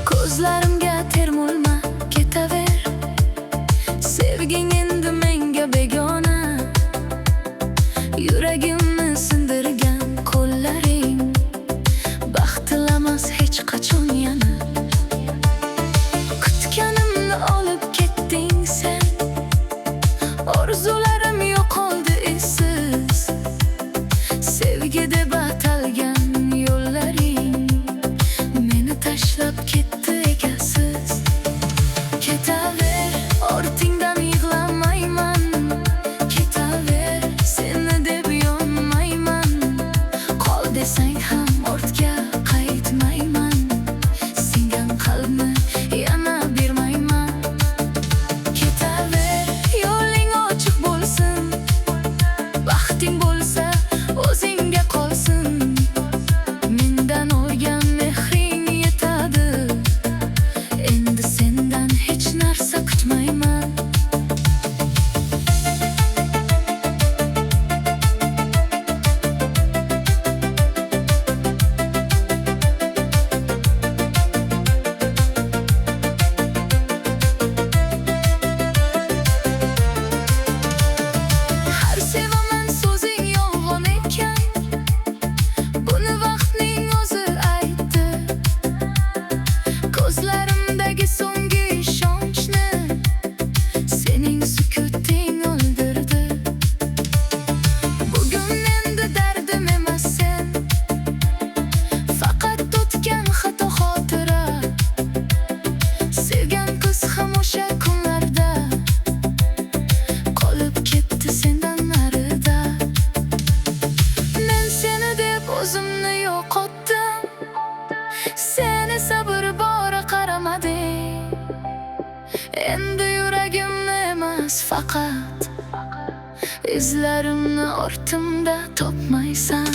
Ko'zlarimga termulma, ketaver. Sevging endi menga begona. Yuragimni sindirgan qo'llaring baxt tilamas hech qachon yana. Kutganimni olib ketding sen, orzularim yo'qoldi esiz. Sevgi deb atalgan yo'llaring meni tashlab ketdi egasiz. Ketaver, ortingdan yig'lamayman. Ketaver, seni deb yonmayman. Qol desang ham ortga qaytmayman. Singan qalbni yana bermayman. Ketaver, yo'ling ochiq bo'lsin. Baxting bo'lsa o'zingga qolsin. Mendan olgan mehring yetadi. Endi sendan hech narsa kutmayman. Har sevaman so'zing yolg'on ekan. Buni vaqtning o'zi aytdi. Ko'zlarimdagi so'nggi ishonchni sening sukuting o'ldirdi. Bugun endi dardim emas sen, faqat o'tgan xato xotira. Sevgan qiz ham o'sha kunlarda qolib ketdi sendan narida. Men seni deb o'zimni yo'qotdim. Seni sabr bora qaramading. Endi yuragimni emas, faqat izlarimni ortimda topmaysan.